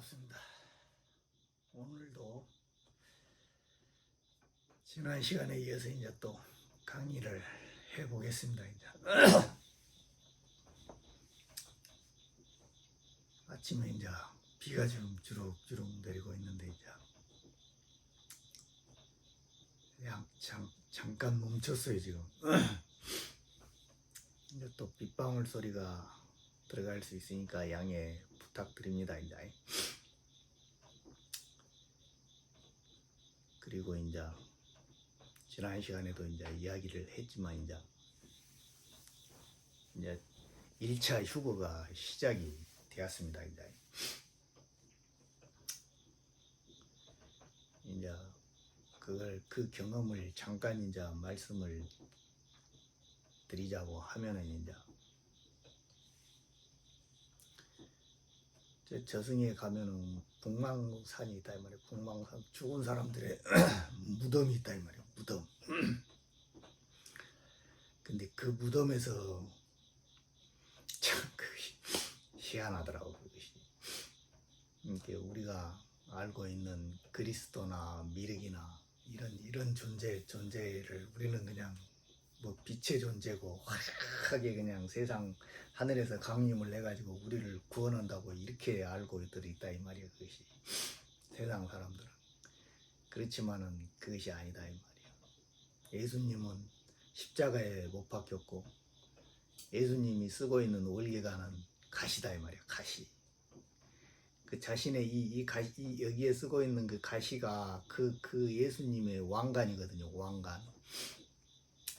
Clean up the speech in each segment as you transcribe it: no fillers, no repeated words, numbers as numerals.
반갑습니다. 오늘도 지난 시간에 이어서 이제 또 강의를 해보겠습니다. 이제 아침에 이제 비가 지금 주룩주룩 내리고 있는데 이제 그냥 잠깐 멈췄어요 지금. 이제 또 빗방울 소리가 들어갈 수 있으니까 양해 부탁드립니다. 이제 그리고 이제 지난 시간에도 이제 이야기를 했지만 이제 1차 휴거가 시작이 되었습니다. 이제 그 경험을 잠깐 이제 말씀을 드리자고 하면은 이제 저승에 가면은 북망산이 있다 이 말이에요. 북망산 죽은 사람들의 무덤이 있다 이 말이에요. 무덤. 근데 그 무덤에서 참 희한하더라고 그것이. 이렇게 우리가 알고 있는 그리스도나 미륵이나 이런 존재를 우리는 그냥 뭐 빛의 존재고 화려하게 그냥 세상 하늘에서 강림을 해가지고 우리를 구원한다고 이렇게 알고 있다 이 말이야. 그것이 세상 사람들은. 그렇지만은 그것이 아니다 이 말이야. 예수님은 십자가에 못 박혔고 예수님이 쓰고 있는 월계관은 가시다 이 말이야. 가시. 그 자신의 이 여기에 쓰고 있는 그 가시가 그 예수님의 왕관이거든요. 왕관.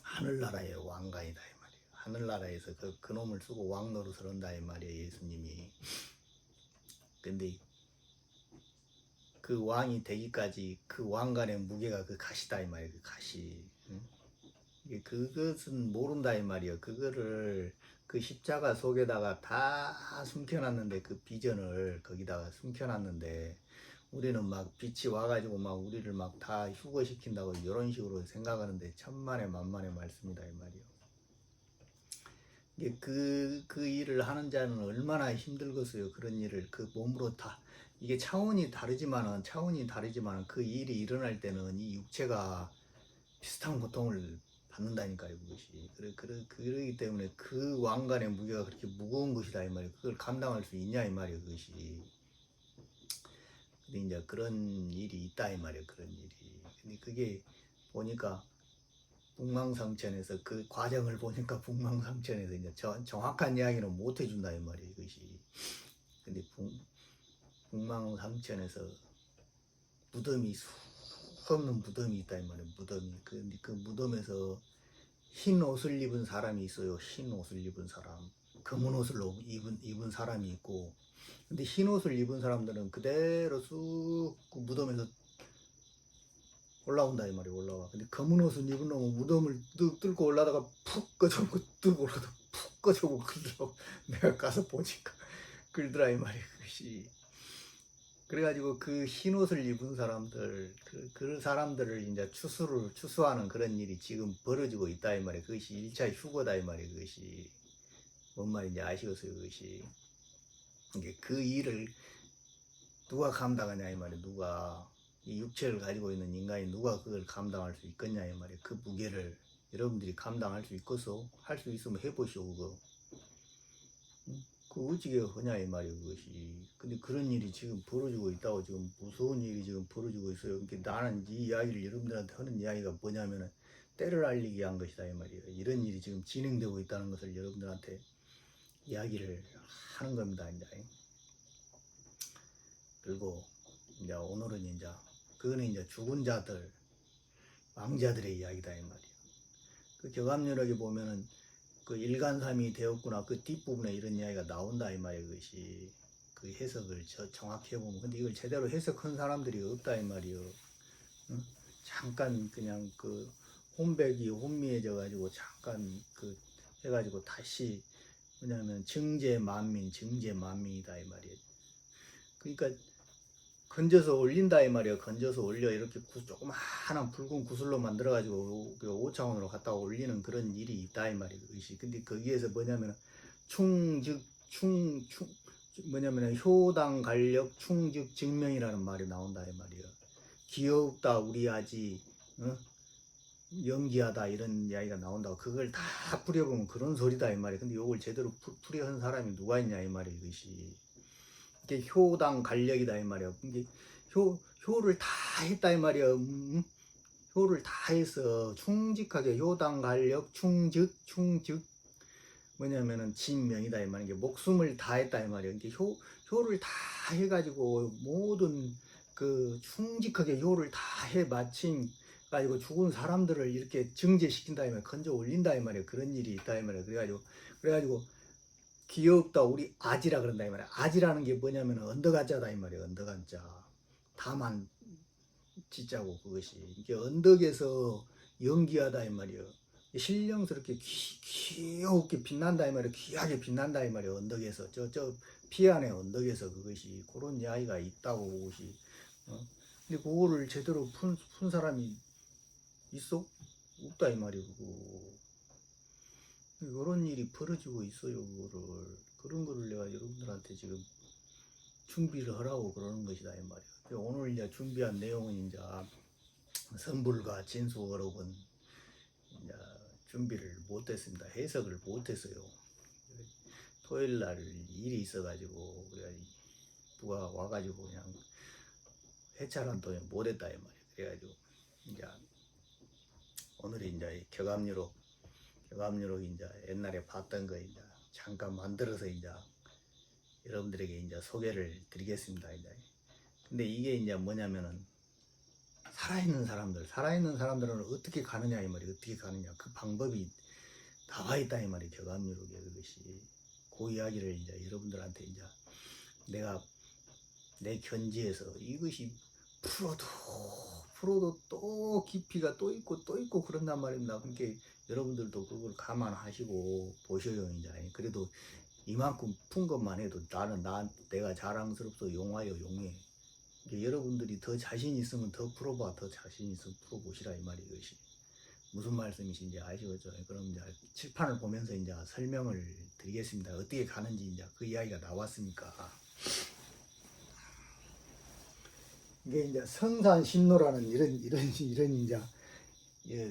하늘나라의 왕관이다 이 말이에요. 하늘나라에서 그 놈을 쓰고 왕노릇을 한다 이 말이에요. 예수님이. 근데 그 왕이 되기까지 그 왕관의 무게가 그 가시다 이 말이에요. 그 가시. 응? 그것은 모른다 이 말이에요. 그거를 그 십자가 속에다가 다 숨겨놨는데 그 비전을 거기다가 숨겨놨는데 우리는 막 빛이 와가지고 막 우리를 막 다 휴거시킨다고 이런 식으로 생각하는데 천만의 만만의 말씀이다 이 말이요. 이게 그 일을 하는 자는 얼마나 힘들겠어요. 그런 일을 그 몸으로 다 이게 차원이 다르지만은 그 일이 일어날 때는 이 육체가 비슷한 고통을 받는다니까요. 그것이 그러기 때문에 그 왕관의 무게가 그렇게 무거운 것이다 이 말이에요. 그걸 감당할 수 있냐 이 말이에요. 그것이. 근데 이제 그런 일이 있다 이 말이에요. 그런 일이. 근데 그게 보니까 북망상천에서 그 과정을 보니까 북망상천에서 이제 정확한 이야기는 못 해준다 이 말이에요. 이것이. 근데 북망상천에서 무덤이 수없는 무덤이 있다 이 말이에요. 무덤이. 근데 그 무덤에서 흰 옷을 입은 사람이 있어요. 흰 옷을 입은 사람. 검은 옷을 입은 사람이 있고. 근데 흰 옷을 입은 사람들은 그대로 쑥 그 무덤에서 올라온다 이 말이에요. 올라와. 근데 검은 옷을 입은 놈은 무덤을 뚫고 올라다가 푹 꺼져고 뚫고 올라다 푹 꺼져고 그러더라고. 내가 가서 보니까 그러더라 이 말이에요. 그것이. 그래가지고 그 흰 옷을 입은 사람들 그 사람들을 이제 추수하는 그런 일이 지금 벌어지고 있다 이 말이에요. 그것이 1차 휴거다 이 말이에요. 그것이 뭔 말인지 아시겠어요? 그것이. 이게 그 일을 누가 감당하냐 이 말이에요. 누가 이 육체를 가지고 있는 인간이 누가 그걸 감당할 수 있겠냐 이 말이에요. 그 무게를 여러분들이 감당할 수 있겠어? 할 수 있으면 해보시오 그거. 그 어찌게 하냐 이 말이에요. 그것이. 근데 그런 일이 지금 벌어지고 있다고. 지금 무서운 일이 지금 벌어지고 있어요. 그러니까 나는 이 이야기를 여러분들한테 하는 이야기가 뭐냐면은 때를 알리기 위한 것이다 이 말이에요. 이런 일이 지금 진행되고 있다는 것을 여러분들한테 이야기를 하는 겁니다. 이제. 그리고 이제 오늘은 이제 그거는 이제 죽은 자들, 왕자들의 이야기다 이 말이에요. 그 교감열역에 보면은 그 일간삼이 되었구나 그 뒷부분에 이런 이야기가 나온다 이 말이에요. 그것이. 그 해석을 정확히 해보면. 근데 이걸 제대로 해석한 사람들이 없다 이 말이에요. 응? 잠깐 그냥 그 혼미해져 가지고 잠깐 그 해가지고 다시 뭐냐면 증제만민이다 이 말이에요. 그러니까 건져서 올린다 이 말이에요. 건져서 올려 이렇게 조그마한 붉은 구슬로 만들어 가지고 5차원으로 갖다 올리는 그런 일이 있다 이 말이에요. 근데 거기에서 뭐냐면 뭐냐면 효당 간력 충직 증명이라는 말이 나온다 이 말이야. 귀엽다 우리 아지, 어? 연기하다 이런 이야기가 나온다고. 그걸 다 풀어보면 그런 소리다 이 말이야. 근데 요걸 제대로 풀이한 사람이 누가 있냐 이 말이야. 이것이 이게 효당 간력이다 이 말이야. 이게 효를 다 했다 이 말이야. 효를 다 해서 충직하게 효당 간력 충직 뭐냐면은 진명이다 이 말이야. 목숨을 다 했다 이 말이야. 이게 효를 다 해가지고 모든 그 충직하게 효를 다 해 마친 가지고 죽은 사람들을 이렇게 정제시킨다 이 말이야. 건져 올린다 이 말이야. 그런 일이 있다 이 말이야. 그래가지고 귀엽다 우리 아지라 그런다 이 말이야. 아지라는 게 뭐냐면 언덕한자다 이 말이야. 언덕한자 다만 지자고 그것이 이게 언덕에서 연기하다 이 말이야. 신령스럽게 귀엽게 빛난다 이 말이야. 귀하게 빛난다 이 말이야. 언덕에서 저 피안의 언덕에서 그것이 그런 이야기가 있다고 그것이. 근데 그거를 제대로 푼 사람이 있어? 없다 이 말이야. 그런 일이 벌어지고 있어요. 그런 거를 내가 여러분들한테 지금 준비를 하라고 그러는 것이다 이 말이야. 오늘 이제 준비한 내용은 이제 선불과 진수 어록은 이제 준비를 못했습니다. 해석을 못했어요. 토요일 날 일이 있어가지고 누가 와가지고 그냥 회차란 또 못했다 이 말이야. 그래가지고 이제 오늘이 이제 격암유록 이제 옛날에 봤던 거 이제 잠깐 만들어서 이제 여러분들에게 이제 소개를 드리겠습니다. 이제. 근데 이게 이제 뭐냐면은 살아있는 사람들은 어떻게 가느냐 이 말이야. 어떻게 가느냐 그 방법이 나와 있다 이 말이야. 격암유록에 그것이 그 이야기를 이제 여러분들한테 이제 내가 내 견지에서 이것이 풀어도 또 깊이가 또 있고 그런단 말입니다. 그러니까 여러분들도 그걸 감안하시고 보셔요 이제. 그래도 이만큼 푼 것만 해도 내가 자랑스럽소 용하여 용해. 여러분들이 더 자신 있으면 더 풀어봐. 더 자신 있으면 풀어보시라 이 말이. 이것이 무슨 말씀이신지 아시겠죠? 그럼 이제 칠판을 보면서 이제 설명을 드리겠습니다. 어떻게 가는지 이제 그 이야기가 나왔으니까. 이게 이제 성산신노라는 이런 이제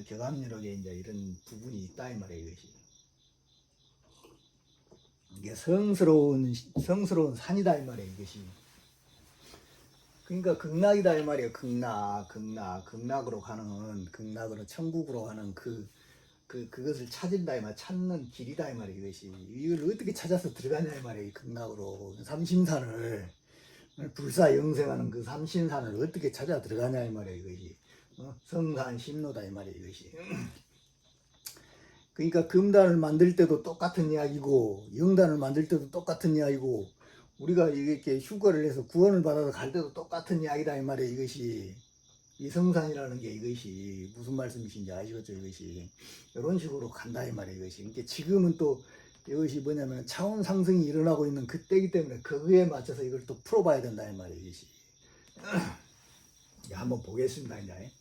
격암유록에 이제 이런 부분이 있다 이 말이에요. 이것이 이게 성스러운 산이다 이 말이에요. 이것이 그러니까 극락이다 이 말이에요. 극락으로 천국으로 가는 그것을 찾은다 이 말, 찾는 길이다 이 말이에요. 이것이 이걸 어떻게 찾아서 들어가냐 이 말이에요. 극락으로 삼심산을 불사 영생하는 그 삼신산을 어떻게 찾아 들어가냐 이 말이에요. 이것이 성산신노다 이 말이에요. 이것이 그러니까 금단을 만들 때도 똑같은 이야기고 영단을 만들 때도 똑같은 이야기고 우리가 이렇게 휴가를 해서 구원을 받아서 갈 때도 똑같은 이야기다 이 말이에요. 이것이 이 성산이라는 게 이것이 무슨 말씀이신지 아시겠죠? 이것이 이런 식으로 간다 이 말이에요. 이것이 그러니까 지금은 또 이것이 뭐냐면 차원 상승이 일어나고 있는 그때이기 때문에 그거에 맞춰서 이걸 또 풀어봐야 된다 이 말이에요. 이것이 한번 보겠습니다. 이제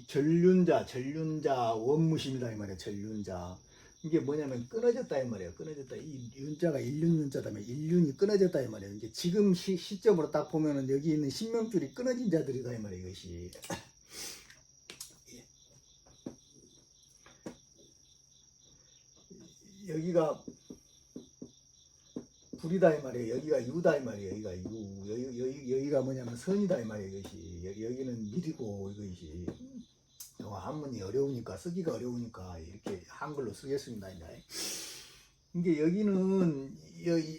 전륜자 원무심이다 이 말이에요. 전륜자 이게 뭐냐면 끊어졌다 이 말이에요. 끊어졌다. 이 윤자가 일륜윤자다면 일륜이 끊어졌다 이 말이에요. 이제 지금 시점으로 딱 보면은 여기 있는 신명줄이 끊어진 자들이다 이 말이에요. 이것이 여기가 불이다 이 말이에요. 여기가 유다 이 말이에요. 여기가 뭐냐면 선이다 이 말이에요. 이것이 여기는 밀이고 이것이 한문이 어려우니까 쓰기가 어려우니까 이렇게 한글로 쓰겠습니다. 이게 여기는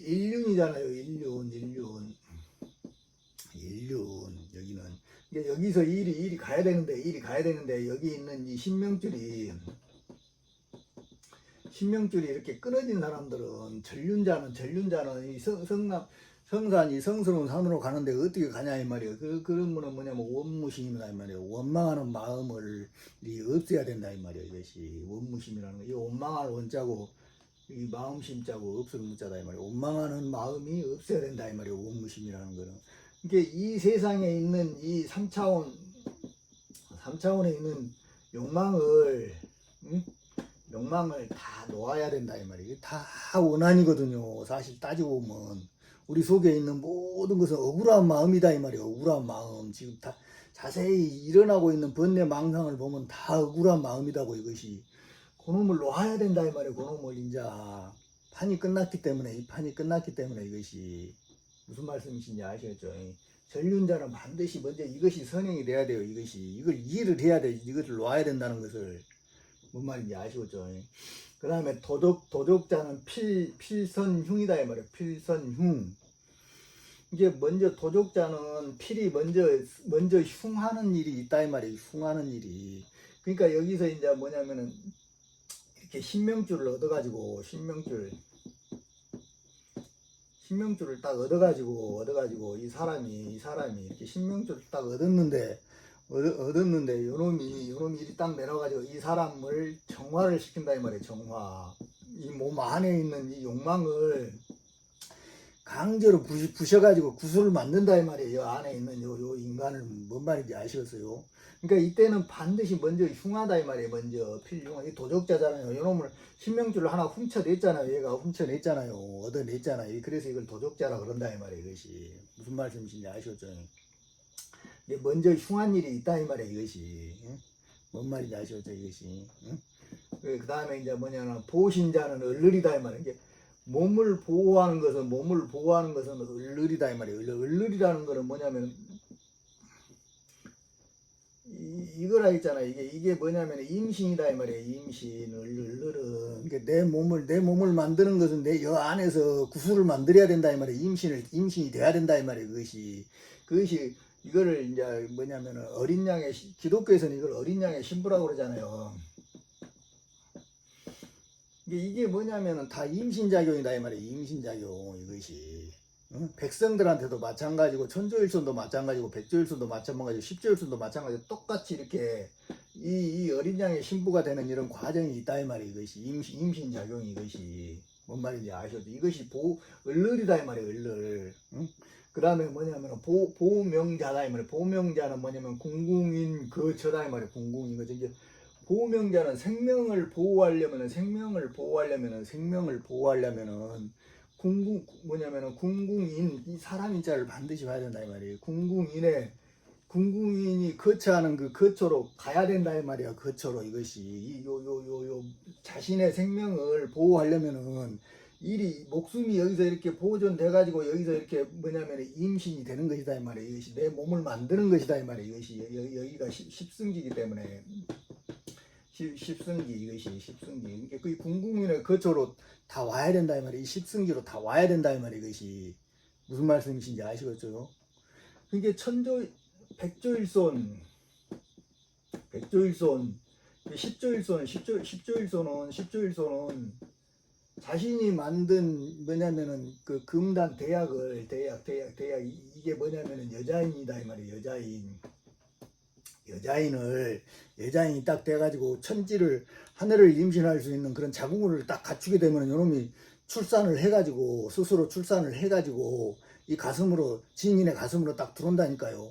일륜이잖아요. 일륜 여기는 이게 여기서 일이 가야 되는데 여기 있는 이 신명줄이 이렇게 끊어진 사람들은 전륜자는 이 성산이 성스러운 산으로 가는데 어떻게 가냐 이 말이에요. 그런 분은 뭐냐면 원무심이다 이 말이에요. 원망하는 마음을 없애야 된다 이 말이에요. 이것이 원무심이라는 거. 이 원망할 원자고 이 마음심자고 없을 문자다 이 말이에요. 원망하는 마음이 없어야 된다 이 말이에요. 원무심이라는 거는. 그러니까 이 세상에 있는 이 3차원에 있는 욕망을 욕망을 다 놓아야 된다 이 말이에요. 이게 다 원한이거든요. 사실 따지고 보면 우리 속에 있는 모든 것은 억울한 마음이다 이 말이에요. 억울한 마음. 지금 다 자세히 일어나고 있는 번뇌 망상을 보면 다 억울한 마음이다고 이것이. 그놈을 놓아야 된다 이 말이에요. 그놈을 이제 판이 끝났기 때문에 이 판이 끝났기 때문에 이것이 무슨 말씀이신지 아시겠죠? 전륜자는 반드시 먼저 이것이 선행이 돼야 돼요. 이것이 이걸 이해를 해야 돼. 이것을 놓아야 된다는 것을. 뭔 말인지 아시겠죠? 그 다음에 도적자는 필선흉이다 이 말이에요. 필선흉. 이게 먼저 도적자는 필이 먼저 흉하는 일이 있다 이 말이에요. 흉하는 일이. 그러니까 여기서 이제 뭐냐면은 이렇게 신명줄을 얻어가지고 신명줄을 딱 얻어가지고 이 사람이 이렇게 신명줄을 딱 얻었는데 요놈이 일이 딱 내려가지고 이 사람을 정화를 시킨다 이 말이에요. 정화. 이 몸 안에 있는 이 욕망을 강제로 부셔가지고 구슬을 만든다 이 말이에요. 이 안에 있는 요 인간을 뭔 말인지 아시겠어요? 그러니까 이때는 반드시 먼저 흉하다 이 말이에요. 먼저 필흉. 이 도적자잖아요. 요놈을 신명줄을 하나 훔쳐냈잖아요. 얘가 훔쳐냈잖아요. 얻어냈잖아요. 그래서 이걸 도적자라 그런다 이 말이에요. 이것이 무슨 말씀이신지 아시겠죠? 먼저 흉한 일이 있다 이 말이에요. 이것이 뭔 말인지 아시겠죠? 이것이. 그 다음에 이제 뭐냐면 보신자는 얼르리다 이 말이에요. 이게 몸을 보호하는 것은 얼르리다 이 말이에요. 얼르리라는 거는 뭐냐면 이거라 했잖아. 이게 뭐냐면 임신이다 이 말이에요. 임신 얼르른. 그러니까 내 몸을 만드는 것은 내 여 안에서 구슬을 만들어야 된다 이 말이에요. 임신이 돼야 된다 이 말이에요. 그것이 이거를 이제 뭐냐면 어린 양의 기독교에서는 이걸 어린 양의 신부라고 그러잖아요. 이게 뭐냐면은 다 임신작용이다 이 말이에요. 임신작용 이것이. 백성들한테도 마찬가지고 천조일손도 마찬가지고 백조일손도 마찬가지고 십조일손도 마찬가지고 똑같이 이렇게 이 어린 양의 신부가 되는 이런 과정이 있다 이 말이에요. 이것이 임신작용이 이것이 뭔 말인지 아셔도 이것이 얼르리다 이 말이에요. 얼르. 그 다음에 뭐냐면 보명자다 이 말이에요. 보명자는 뭐냐면 궁궁인 거처다 이 말이에요. 궁궁인 거죠. 이제 보명자는 생명을 보호하려면은 궁궁인 이 사람인 자를 반드시 봐야 된다 이 말이에요. 궁궁인이 거처하는 그 거처로 가야 된다 이 말이야. 거처로 이것이 요 자신의 생명을 보호하려면은 목숨이 여기서 이렇게 보존돼 가지고 여기서 이렇게 뭐냐면 임신이 되는 것이다 이 말이에요. 이것이 내 몸을 만드는 것이다 이 말이에요. 이것이 여기가 십승기이기 때문에 십승기 이것이 십승기. 그 궁궁인의 거처로 다 와야 된다 이 말이에요. 이 십승기로 다 와야 된다 이 말이에요. 이것이 무슨 말씀이신지 아시겠죠? 그게 백조일손, 십조일손은 자신이 만든 뭐냐면은 그 금단 대약 이게 뭐냐면은 여자인이다 이 말이에요. 여자인이 딱 돼가지고 천지를 하늘을 임신할 수 있는 그런 자궁을 딱 갖추게 되면 요놈이 출산을 해가지고 스스로 출산을 해가지고 이 가슴으로 지인의 가슴으로 딱 들어온다니까요.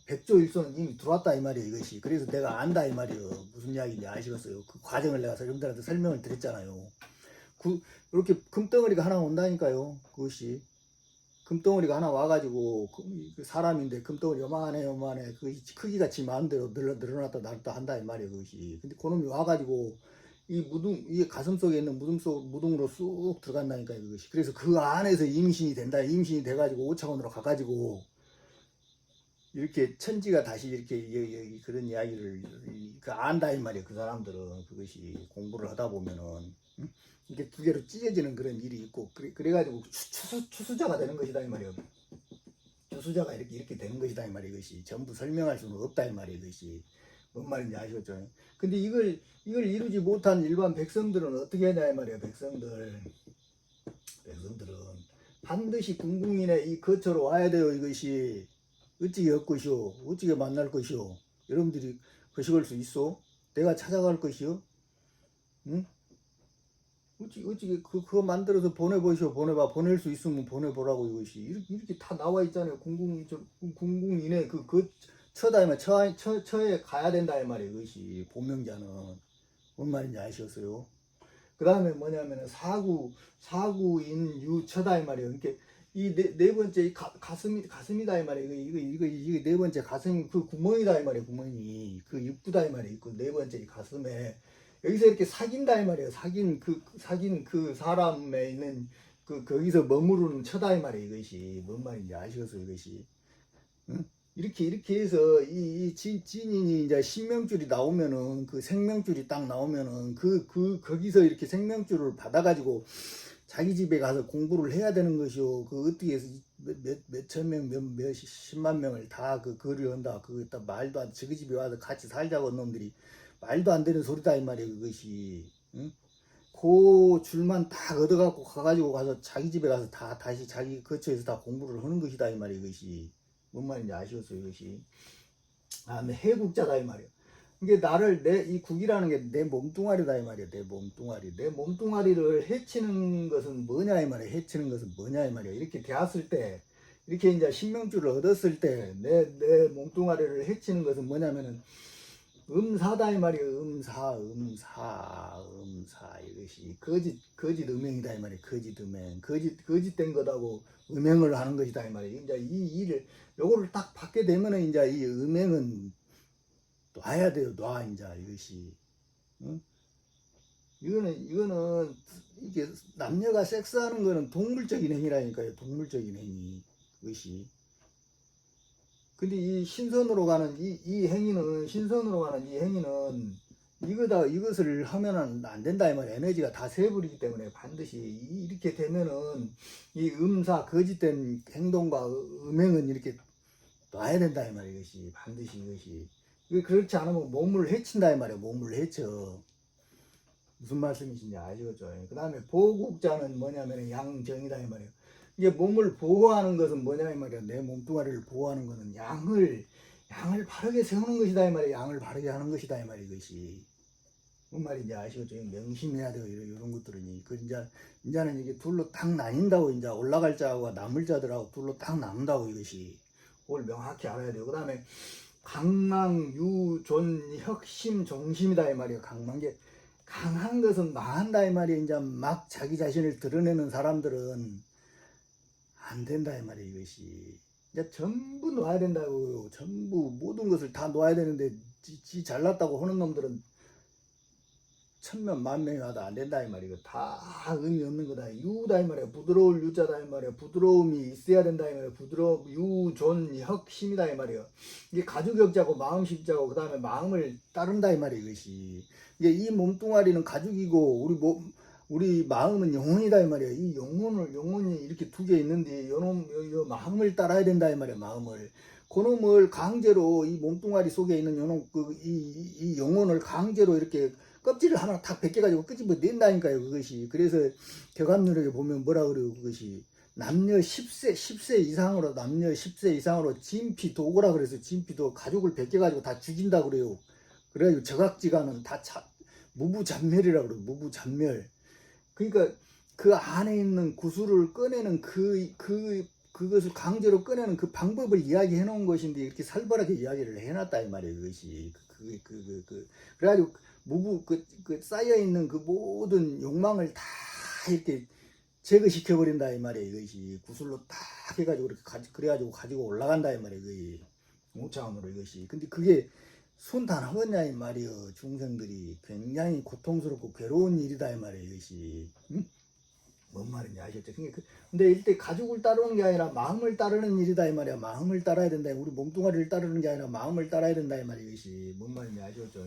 백조일손은 이미 들어왔다 이 말이에요. 이것이. 그래서 내가 안다 이 말이에요. 무슨 이야기인지 아시겠어요? 그 과정을 내가 여러분들한테 설명을 드렸잖아요. 이렇게 금덩어리가 하나 온다니까요. 그것이. 금덩어리가 하나 와가지고 그 사람인데 금덩어리 요만해 그 크기가 지 마음대로 늘어났다 나갔다 한다 이 말이에요. 그것이. 근데 그놈이 와가지고 이 가슴 속에 있는 무등으로 쑥 들어간다니까요. 그것이. 그래서 그 안에서 임신이 된다. 임신이 돼가지고 5차원으로 가가지고 이렇게 천지가 다시 이렇게 그런 이야기를 안다 이 말이에요. 그 사람들은 그것이 공부를 하다 보면은. 이게 두 개로 찢어지는 그런 일이 있고 그래가지고 추수자가 되는 것이다 이 말이에요. 추수자가 이렇게 되는 것이다 이 말이에요. 이것이 전부 설명할 수는 없다 이 말이에요. 이것이 뭔 말인지 아시겠죠? 근데 이걸 이루지 못한 일반 백성들은 어떻게 하냐 이 말이에요. 백성들은 반드시 궁궁인의 이 거처로 와야 돼요. 이것이 어찌게 엇것이오? 어찌게 만날 것이오? 여러분들이 거식을 수 있어? 내가 찾아갈 것이오? 응? 어찌게 그거 만들어서 보내보시오. 보낼 수 있으면 보내보라고. 이것이 이렇게 다 나와 있잖아요. 궁궁인의 그 처다면 처에 가야 된다 이 말이에요. 이것이 보명자는 뭔 말인지 아시겠어요? 그 다음에 뭐냐면은 사구인 유처다 이 말이에요. 이렇게 이 네 번째 이 가슴이다 이 말이에요. 이거 네 번째 가슴 그 구멍이다 이 말이에요. 구멍이 그 입구다 이 말이에요. 그 네 번째 이 가슴에 여기서 이렇게 사귄다 이 말이에요. 사귄 그 사람에 있는 그 거기서 머무르는 처다 이 말이에요. 이것이 뭔 말인지 아시겠어요? 이것이 응? 이렇게 해서 이 진인이 이제 신명줄이 나오면은 그 생명줄이 딱 나오면은 거기서 이렇게 생명줄을 받아가지고 자기 집에 가서 공부를 해야 되는 것이요. 그 어떻게 해서 몇천 명, 몇십만 명을 다 그 거리를 한다. 그거 딱 말도 안, 저기 집에 와서 같이 살자고 한 놈들이 말도 안 되는 소리다 이 말이에요. 그것이. 응? 그 줄만 딱 얻어갖고 가가지고 가서 자기 집에 가서 다시 자기 거처에서 다 공부를 하는 것이다 이 말이에요. 이것이. 뭔 말인지 아시겠어요? 이것이. 아, 해국자다 이 말이에요. 이게 나를 이 국이라는 게 내 몸뚱아리다 이 말이에요. 내 몸뚱아리. 내 몸뚱아리를 해치는 것은 뭐냐 이 말이에요. 해치는 것은 뭐냐 이 말이에요. 이렇게 되었을 때, 이렇게 이제 신명줄을 얻었을 때, 내 몸뚱아리를 해치는 것은 뭐냐면은 음사다 이 말이에요. 음사 이것이 거짓 음행이다 이 말이에요. 거짓 음행, 거짓된 것하고 음행을 하는 것이다 이 말이에요. 이제 이 일을 요거를 딱 받게 되면은 이제 이 음행은 놔야 돼요. 놔 이제 이것이. 응? 이거는 이게 남녀가 섹스하는 거는 동물적인 행위라니까요. 동물적인 행위. 그것이. 근데 이 신선으로 가는 이 행위는 신선으로 가는 이 행위는 이것을 하면은 안 된다 이 말이야. 에너지가 다 새버리기 때문에 반드시 이렇게 되면은 이 거짓된 행동과 음행은 이렇게 놔야 된다 이 말이야. 이것이 반드시 이것이. 그렇지 않으면 몸을 해친다 이 말이야. 몸을 해쳐. 무슨 말씀이신지 아시겠죠? 그 다음에 보국자는 뭐냐면 양정이다 이 말이에요. 이게 몸을 보호하는 것은 뭐냐 이 말이야. 내 몸뚱아리를 보호하는 것은 양을 바르게 세우는 것이다 이 말이야. 양을 바르게 하는 것이다 이 말이야. 이것이 뭔 말인지 아시겠죠? 명심해야 돼요. 이런 것들은 이제는 이게 둘로 딱 나뉜다고. 이제 올라갈 자하고 남을 자들하고 둘로 딱 나눈다고. 이것이 그걸 명확히 알아야 돼요. 그 다음에 강망 유존 혁심 정심이다 이 말이에요. 강한 것은 망한다 이 말이에요. 이제 막 자기 자신을 드러내는 사람들은 안 된다 이 말이에요. 이것이 이제 전부 놓아야 된다고요. 전부 모든 것을 다 놓아야 되는데 지 잘났다고 하는 놈들은 천명 만명이 와도 안 된다 이 말이에요. 다 의미 없는 거다. 유다 이 말이에요. 부드러울 유자다 이 말이에요. 부드러움이 있어야 된다 이 말이에요. 유존 혁심이다 이 말이에요. 이게 가죽역자고 마음십자고 그 다음에 마음을 따른다 이 말이에요. 이것이 이게 이 몸뚱아리는 가죽이고 우리 마음은 영혼이다 이 말이에요. 이 영혼이 이렇게 두 개 있는데 요 마음을 따라야 된다 이 말이에요. 마음을. 그놈을 강제로 이 몸뚱아리 속에 있는 이 영혼을 강제로 이렇게 껍질을 하나 탁 벗겨가지고 끄집어낸다니까요. 그것이. 그래서 격압누력에 보면 뭐라 그래요. 그것이 남녀 10세 이상으로 진피 도고라 그래서 진피도 가죽을 벗겨가지고 다 죽인다 그래요. 그래가지고 저각지간은 다 무부잔멸이라 그래요. 무부잔멸. 그러니까 그 안에 있는 구슬을 꺼내는 그것을 강제로 꺼내는 그 방법을 이야기해 놓은 것인데 이렇게 살벌하게 이야기를 해놨다 이 말이에요. 그것이 그래가지고 쌓여 있는 그 모든 욕망을 다 이렇게 제거시켜 버린다 이 말이에요. 이것이 구슬로 딱 해가지고 그래가지고 가지고 올라간다 이 말이에요. 이것이 오차원으로 이것이. 근데 그게 순탄하겠냐 이 말이에요. 중생들이 굉장히 고통스럽고 괴로운 일이다 이 말이에요. 이것이. 응? 뭔 말인지 아시겠죠? 근데 이때 가죽을 따르는 게 아니라 마음을 따르는 일이다 이 말이야. 마음을 따라야 된다. 우리 몸뚱아리를 따르는 게 아니라 마음을 따라야 된다 이 말이야. 이것이 뭔 말인지 아시겠죠?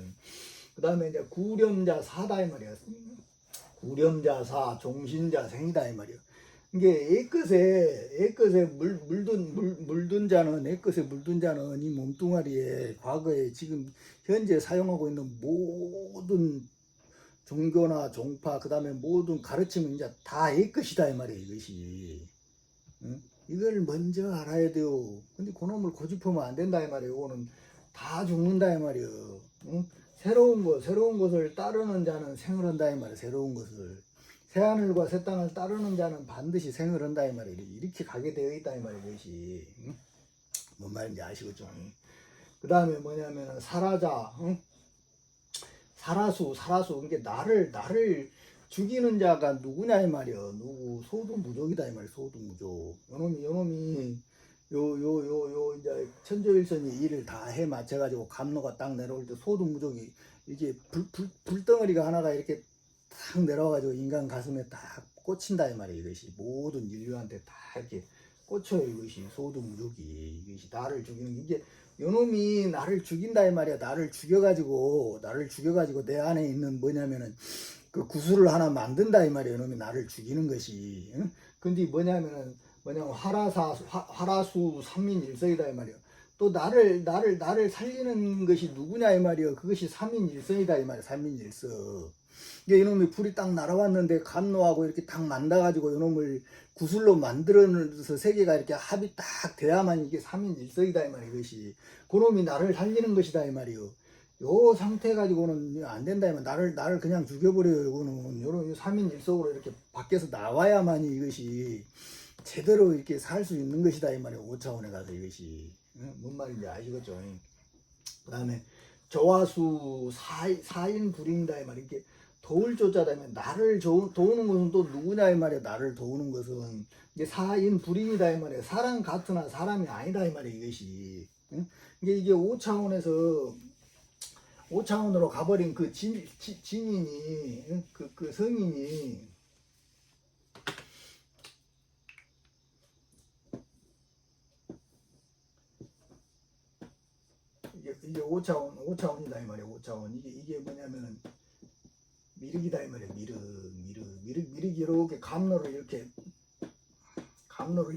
그 다음에 이제 구렴자 사다 이 말이야. 구렴자 사 종신자 생이다 이 말이야. 이게 애것에 물든 자는 이 몸뚱아리에 과거에 지금 현재 사용하고 있는 모든 종교나 종파 그 다음에 모든 가르침은 이제 다 애것이다 이 말이에요. 이것이. 응? 이걸 먼저 알아야 돼요. 근데 그놈을 고집하면 안 된다 이 말이에요. 이거는 다 죽는다 이 말이에요. 응? 새로운 것을 따르는 자는 생을 한다 이 말이에요. 새로운 것을. 새하늘과 새 땅을 따르는 자는 반드시 생을 한다 이 말이에요. 이렇게 가게 되어 있다 이 말이에요. 이것이. 응? 뭔 말인지 아시겠죠? 그 다음에 뭐냐면 사라자. 응? 사라수. 이게 나를 죽이는 자가 누구냐 이 말이야. 누구 소두무족이다 이 말이야. 소두무족. 요놈이 요 이제 천조일선이 일을 다 해 맞춰가지고 감로가 딱 내려올 때 소두무족이 이게 불덩어리가 하나가 이렇게 딱 내려와가지고 인간 가슴에 딱 꽂힌다 이 말이야. 이것이 모든 인류한테 다 이렇게 꽂혀요. 이것이 소두무족이 이것이 나를 죽이는 이게 요놈이 나를 죽인다 이 말이야. 나를 죽여가지고 내 안에 있는 뭐냐면은 그 구슬을 하나 만든다 이 말이야. 요놈이 나를 죽이는 것이. 응? 근데 뭐냐면 화라수 삼민일성이다 이 말이야. 또 나를 살리는 것이 누구냐 이 말이야. 그것이 삼민일성이다 이 말이야. 삼민일성. 이게 이놈이 불이 딱 날아왔는데 감로하고 이렇게 딱 만나가지고 이놈을 구슬로 만들어서 세계가 이렇게 합이 딱 돼야만 이게 삼인일성이다 이 말이야. 이것이 그놈이 나를 살리는 것이다 이 말이요. 요 상태 가지고는 안 된다 이 말이야. 나를 그냥 죽여버려요. 이거는 요런 삼인일성으로 이렇게 밖에서 나와야만 이것이 제대로 이렇게 살 수 있는 것이다 이 말이야. 5차원에 가서 이것이 뭔 말인지 아시겠죠? 그 다음에 조화수 사인 불인이다 이 말이야. 이렇게 도울 조자다면 나를 도우는 것은 또 누구냐 이 말이야. 나를 도우는 것은 이게 사인 불인이다 이 말이야. 사람 같으나 사람이 아니다 이 말이야. 이것이 이게 5차원에서 5차원으로 가버린 그 진인이 그 성인이 이게 5차원이다 이 말이야. 5차원 이게 뭐냐면은 미륵이다 이 말이야. 미륵 이렇게 감로를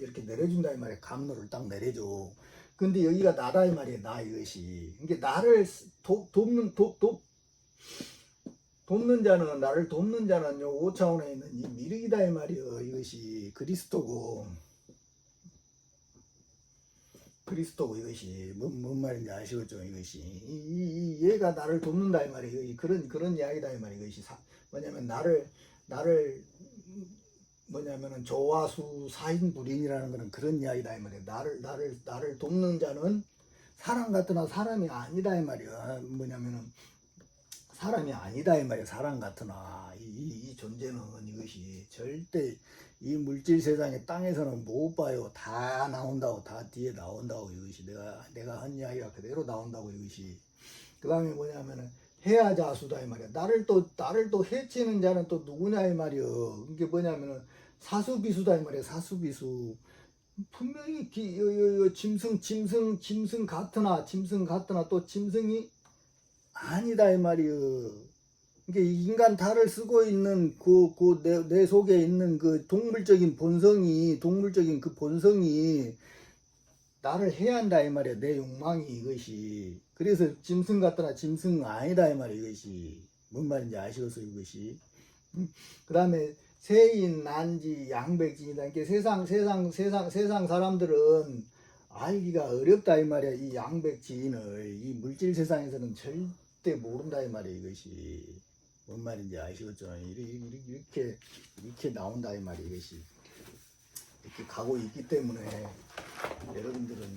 이렇게 내려준다 이 말이야. 감로를 딱 내려줘. 근데 여기가 나다 이 말이야. 나 이것이. 이게 나를 돕는 자는 나를 돕는 자는 요 5차원에 있는 이 미륵이다 이 말이야. 이것이 그리스도고 이것이 뭔 말인지 아시겠죠? 이것이 얘가 나를 돕는다 이 말이에요. 그런 이야기다 이 말이에요. 이것이 뭐냐면 나를 뭐냐면은 조화수 사인불인이라는 거는 그런 이야기다 이 말이에요. 나를 돕는 자는 사람 같으나 사람이 아니다 이 말이야. 뭐냐면은 사람이 아니다 이 말이야. 사람 같으나 이 존재는 이것이 절대 이 물질 세상에 땅에서는 못 봐요. 다 나온다고, 다 뒤에 나온다고. 이것이 내가 한 이야기가 그대로 나온다고. 이것이 그 다음에 뭐냐면은 해야자수다 이 말이야. 나를 또 해치는 자는 또 누구냐 이 말이야. 이게 뭐냐면은 사수비수다 이 말이야. 사수비수. 분명히 짐승 같으나 또 짐승이 아니다 이 말이요. 이게 인간 탈을 쓰고 있는 내 속에 있는 그 동물적인 그 본성이 나를 해야 한다 이 말이야. 내 욕망이 이것이. 그래서 짐승 같더나 짐승 아니다 이 말이야. 이것이 뭔 말인지 아시겠어요? 이것이. 그 다음에 세인 난지 양백진이다. 이게 세상 사람들은 알기가 어렵다 이 말이야. 이 양백지인을 이 물질 세상에서는 절대 모른다 이 말이야. 이것이 뭔 말인지 아시겠죠? 이렇게 나온다 이 말이야. 이것이 이렇게 가고 있기 때문에 여러분들은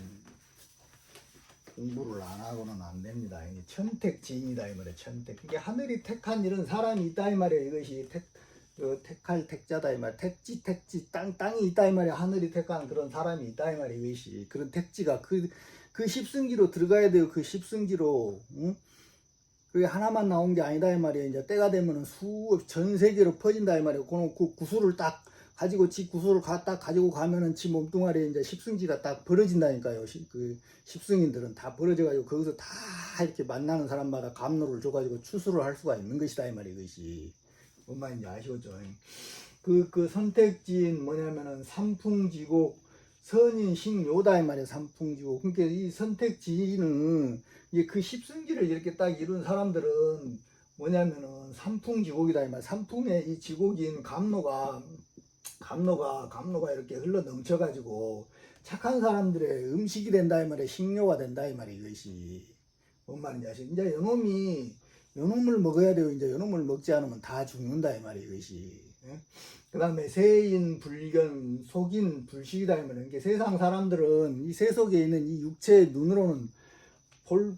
공부를 안 하고는 안 됩니다. 이게 천택지인이다 이 말이야. 천택. 이게 하늘이 택한 이런 사람이 있다 이 말이야. 이것이 택할 택자다 이 말이야. 택지 땅이 있다 이 말이야. 하늘이 택한 그런 사람이 있다 이 말이야. 이것이 그런 택지가 그 십승지로 들어가야 돼요. 그 십승지로. 응? 그게 하나만 나온 게 아니다 이 말이야. 이제 때가 되면은 전 세계로 퍼진다 이 말이야. 그 구슬을 딱 가지고 지 구슬을 딱 가지고 가면은 지 몸뚱아리에 이제 십승지가 딱 벌어진다니까요. 그 십승인들은 다 벌어져가지고 거기서 다 이렇게 만나는 사람마다 감로를 줘가지고 추수를 할 수가 있는 것이다 이 말이야. 이것이 뭔 말인지 아시겠죠? 그 선택지인 뭐냐면은 삼풍지곡 선인식묘다 이 말이야. 삼풍지곡. 그러니까 이 선택지인은 이게 그 십승지를 이렇게 딱 이룬 사람들은 뭐냐면은 삼풍지곡이다 이 말이야. 삼풍의 이 지곡인 감로가 이렇게 흘러 넘쳐가지고 착한 사람들의 음식이 된다 이 말이야. 식료가 된다 이 말이야. 이것이 뭔 말인지 아시죠? 이제 요놈을 먹어야 돼요. 이제 요놈을 먹지 않으면 다 죽는다 이 말이야. 이것이. 그 다음에 세인 불견 속인 불식이다 이 말이야. 이게 세상 사람들은 이 세속에 있는 이 육체의 눈으로는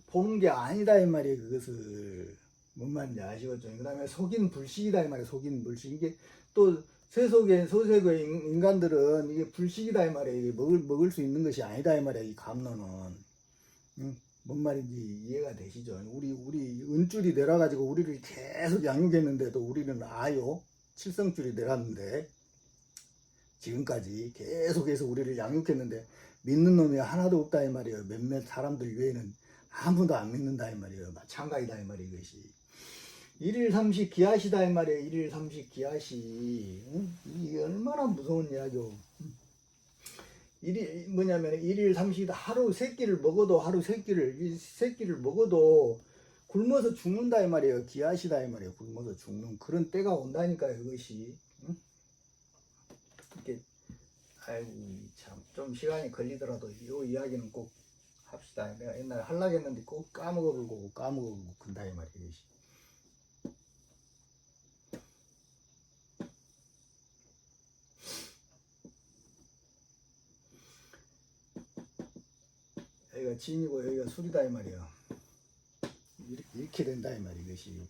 보는 게 아니다 이 말이야. 그것을 뭔 말인지 아시겠죠? 그 다음에 속인 불식이다 이 말이에요. 속인 불식. 이게 또 세속의 소sek의 인간들은 이게 불식이다 이 말이에요. 이게 먹을 수 있는 것이 아니다 이 말이에요. 이 감로는. 응? 뭔 말인지 이해가 되시죠? 우리 은줄이 내려가지고 우리를 계속 양육했는데도 우리는 아요. 칠성줄이 내렸는데 지금까지 계속해서 우리를 양육했는데 믿는 놈이 하나도 없다 이 말이에요. 몇몇 사람들 외에는 아무도 안 믿는다 이 말이에요. 마찬가지다 이 말이에요. 이것이 일일 삼식 기하시다 이 말이에요. 일일 삼식 기하시. 응? 이게 얼마나 무서운 이야기요. 일이 뭐냐면 일일 삼식이다. 하루 세 끼를 먹어도 이 새끼를 먹어도 굶어서 죽는다 이 말이에요. 기하시다 이 말이에요. 굶어서 죽는 그런 때가 온다니까요. 이것이. 응? 이렇게 아이고 참 좀 시간이 걸리더라도 이 이야기는 꼭 합시다. 내가 옛날에 하려고 했는데 꼭 까먹어버리고 근다 이 말이에요. 이것이. 여기가 진이고 여기가 술이다 이 말이에요. 이렇게 된다 이 말이에요. 이것이.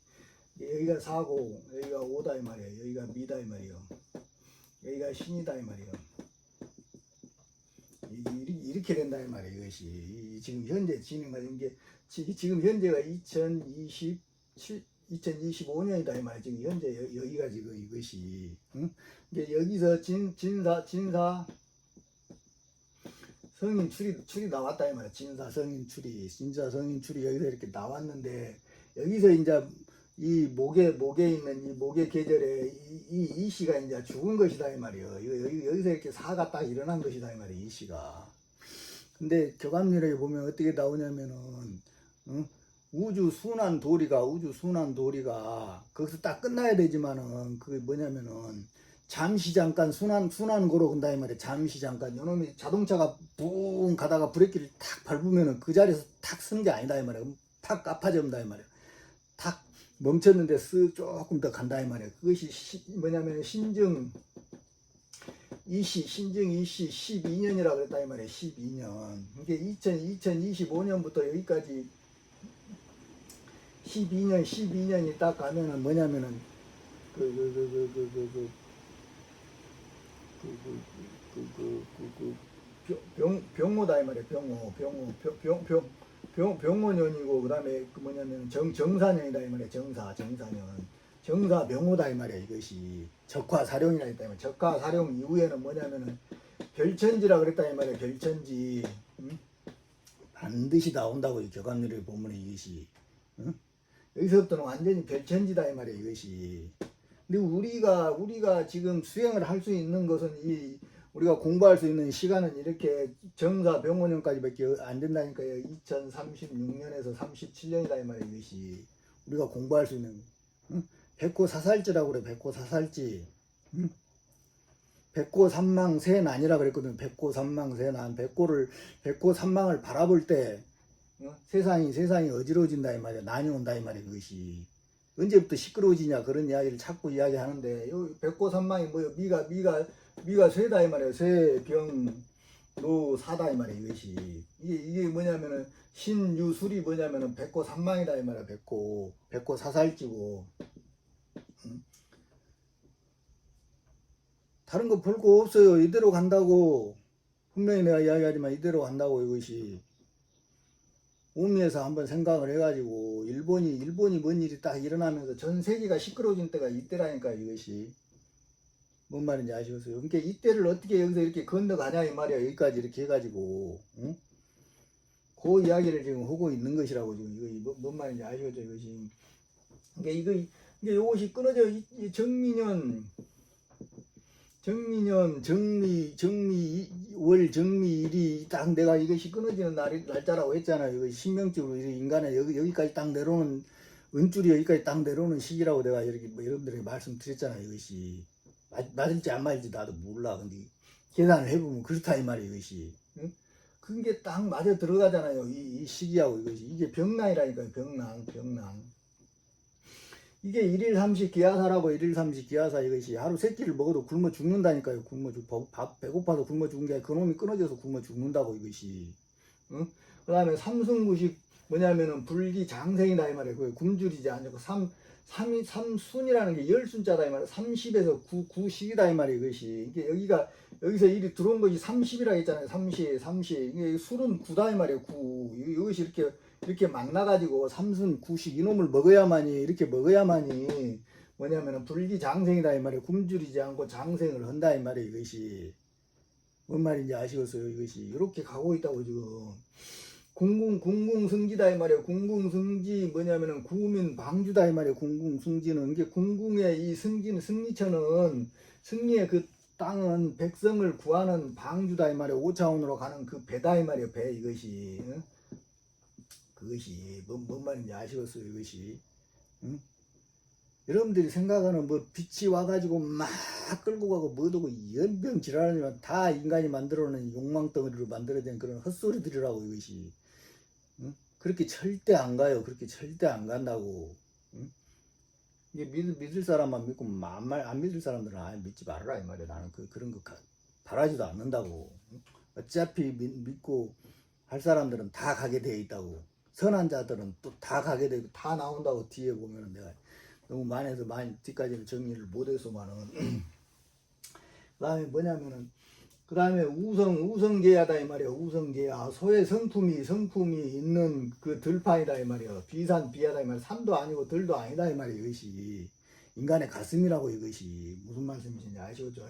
여기가 사고 여기가 오다 이 말이에요. 여기가 미다 이 말이에요. 여기가 신이다 이 말이에요. 이렇게 된다 이 말이에요. 이것이 지금 현재 진행하는 게 지금 현재가 2025년이다 이 말이에요. 지금 현재 여기가 지금 이것이 응? 이게 여기서 진사 성인 출이 나왔다 이 말이야. 진사 성인 출이 여기서 이렇게 나왔는데 여기서 이제 이 목에 있는 이 목의 계절에 이 씨가 이제 죽은 것이다 이 말이에요. 여기서 이렇게 사가 딱 일어난 것이다 이 말이에요. 이 씨가. 근데 교감률에 보면 어떻게 나오냐면은 우주 순환 도리가 거기서 딱 끝나야 되지만은 그게 뭐냐면은 잠시 잠깐 순환고로 간다 이 말이에요. 잠시 잠깐 요놈이 자동차가 붕 가다가 브레이크를 탁 밟으면은 그 자리에서 탁 서는 게 아니다 이 말이에요. 탁 까파져온다 이 말이에요. 탁 멈췄는데 조금 더 간다 이 말이에요. 그것이 뭐냐면 신증 이시 12년이라고 그랬다 이 말이에요. 12년. 이게 2025년부터 여기까지 12년이 딱 가면은 뭐냐면은 병호다 이 말이에요. 병호년이고 그다음에 그 뭐냐면 정사년이다 이 말이에요. 정사 병호다 이 말이에요. 이것이 적화사룡이라 했다 이 말이에요. 적화사룡 이후에는 뭐냐면은 별천지라 그랬다 이 말이에요. 별천지. 응? 반드시 나온다고 이 교감률을 보면 이것이 응? 여기서부터는 완전히 별천지다 이 말이에요. 이것이. 근데 우리가 지금 수행을 할 수 있는 것은 우리가 공부할 수 있는 시간은 이렇게 정사 병원년까지밖에 안 된다니까요. 2036년에서 37년이다 이 말이에요. 이것이 우리가 공부할 수 있는 응? 백호사살지라고 그래. 백호사살지. 응? 백호삼망세난이라 그랬거든. 백호삼망세난. 백호삼망을 바라볼 때 세상이 어지러워진다 이 말이야. 난이 온다 이 말이야. 그것이 언제부터 시끄러워지냐 그런 이야기를 자꾸 이야기하는데 요 백호삼망이 뭐요? 미가 쇠다 이 말이에요. 쇠병노사다 이 말이에요. 이것이 이게 뭐냐면은 신유술이 뭐냐면은 백호삼망이다 이 말이야. 백호사살지고 다른 거 볼 거 없어요. 이대로 간다고 분명히 내가 이야기하지만 이대로 간다고 이것이. 우미에서 한번 생각을 해가지고 일본이 뭔 일이 딱 일어나면서 전 세계가 시끄러워진 때가 이때라니까 이것이. 뭔 말인지 아시겠어요? 그러니까 이때를 어떻게 여기서 이렇게 건너가냐 이 말이야. 여기까지 이렇게 해가지고 응? 그 이야기를 지금 하고 있는 것이라고 지금 이거 뭔 말인지 아시겠죠? 이것이. 그러니까 이게 요것이 끊어져. 이 월 정미일이 딱 내가 이것이 끊어지는 날짜라고 했잖아요. 이거 신명적으로 인간의 여기까지 딱 내려오는 은줄이 여기까지 딱 내려오는 시기라고 내가 이렇게 여러분들에게 말씀드렸잖아요. 이것이 맞을지 안 맞을지 나도 몰라. 근데 계산을 해보면 그렇다 이 말이에요. 이것이. 응? 그게 딱 맞아 들어가잖아요. 이 시기하고 이것이. 이게 병랑이라니까요. 병랑. 이게 일일 삼식 기하사라고. 일일 삼식 기하사. 이것이 하루 세 끼를 먹어도 굶어 죽는다니까요. 배고파서 굶어 죽는 게 그놈이 끊어져서 굶어 죽는다고 이것이. 응? 그 다음에 삼승구식 뭐냐면은 불기장생이다 이 말이에요. 그 굶주리지 않고 삼순이라는 게 열순자다 이 말이에요. 30에서 9십이다 이 말이에요. 이것이 이게 여기서 일이 들어온 것이 30이라 했잖아요. 30 이게 술은 9다 이 말이에요. 9 이것이 이렇게 만나가지고 삼순 9식 이놈을 먹어야만이 이렇게 먹어야만이 뭐냐면은 불기장생이다 이 말이에요. 굶주리지 않고 장생을 한다 이 말이에요. 이것이 뭔 말인지 아시겠어요? 이것이 이렇게 가고 있다고 지금. 궁궁승지다 이 말이에요. 궁궁승지 뭐냐면은 구민 방주다 이 말이에요. 궁궁승지는 이게 궁궁의 이 승리처는 승리의 그 땅은 백성을 구하는 방주다 이 말이에요. 5차원으로 가는 그 배다 이 말이에요. 배 이것이. 응? 그것이 뭔 말인지 아시겠어요? 이것이. 응? 여러분들이 생각하는 뭐 빛이 와가지고 막 끌고 가고 뭐도 연병 지랄하지만 다 인간이 만들어놓은 욕망덩어리로 만들어진 그런 헛소리들이라고 이것이. 응? 그렇게 절대 안 가요. 그렇게 절대 안 간다고. 응? 이게 믿을 사람만 믿고 안 믿을 사람들은 믿지 말아라 이 말이야. 나는 그런 거 바라지도 않는다고. 응? 어차피 믿고 할 사람들은 다 가게 돼 있다고. 선한 자들은 또 다 가게 되고 다 나온다고. 뒤에 보면은 내가 너무 많이 뒤까지는 정리를 못해서만은 그 다음에 뭐냐면은 그 다음에 우성계야다 이 말이야. 우성계야 소의 성품이 있는 그 들판이다 이 말이야. 비산비야다 이 말이야. 산도 아니고 들도 아니다 이 말이야. 이것이 인간의 가슴이라고. 이것이 무슨 말씀이신지 아시겠죠?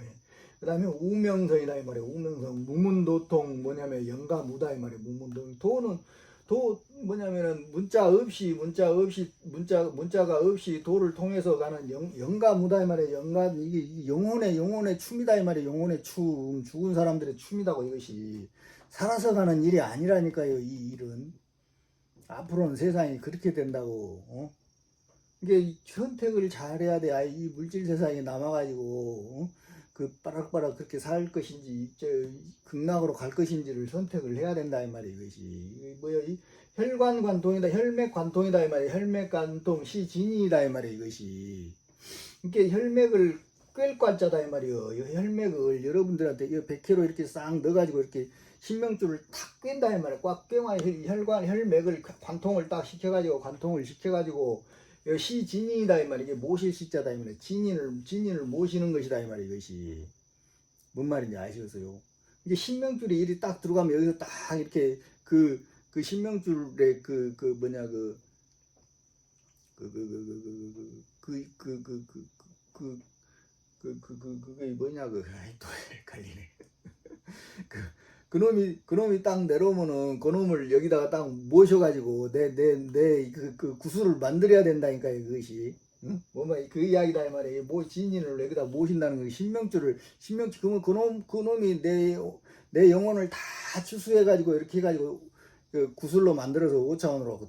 그 다음에 우명성이다 이 말이야. 우명성 무문도통 뭐냐면 영가무다 이 말이야. 무문도통 도 뭐냐면은 문자가 없이 도를 통해서 가는 영가무다 이 말이에요. 영가 이게 영혼의 춤이다 이 말이에요. 영혼의 춤, 죽은 사람들의 춤이다고. 이것이 살아서 가는 일이 아니라니까요. 이 일은 앞으로는 세상이 그렇게 된다고. 이게 선택을 잘해야 돼. 이 물질 세상에 남아가지고 그 빠락빠락 그렇게 살 것인지 극락으로 갈 것인지를 선택을 해야 된다 이 말이에요. 이것이 뭐야? 이 혈관관통이다, 혈맥관통이다 이 말이에요. 혈맥관통 시진이다 이 말이에요. 이것이 이게 혈맥을 꿰 관자다 이 말이에요. 이 혈맥을 여러분들한테 이 100kg 이렇게 싹 넣어가지고 이렇게 신명줄을 탁 꿰다 이 말이에요. 꽉 꿰마 혈맥을 관통을 딱 시켜가지고 시진이다 이 말이에요. 이게 모실 시자다 이 말이에요. 진인을 모시는 것이다 이 말이에요. 이것이 뭔 말인지 아시겠어요? 이게 신명줄이 일이 딱 들어가면 여기서 딱 이렇게 그 신명줄에 그게 뭐냐 또 헷갈리네. 그놈이 딱 내려오면은 그놈을 여기다가 딱 모셔가지고 그 구슬을 만들어야 된다니까요. 그것이. 응? 그 이야기다 이 말이에요. 진인을 여기다 모신다는 거. 그러면 그놈이 내 영혼을 다 추수해가지고 이렇게 해가지고 그 구슬로 만들어서 5차원으로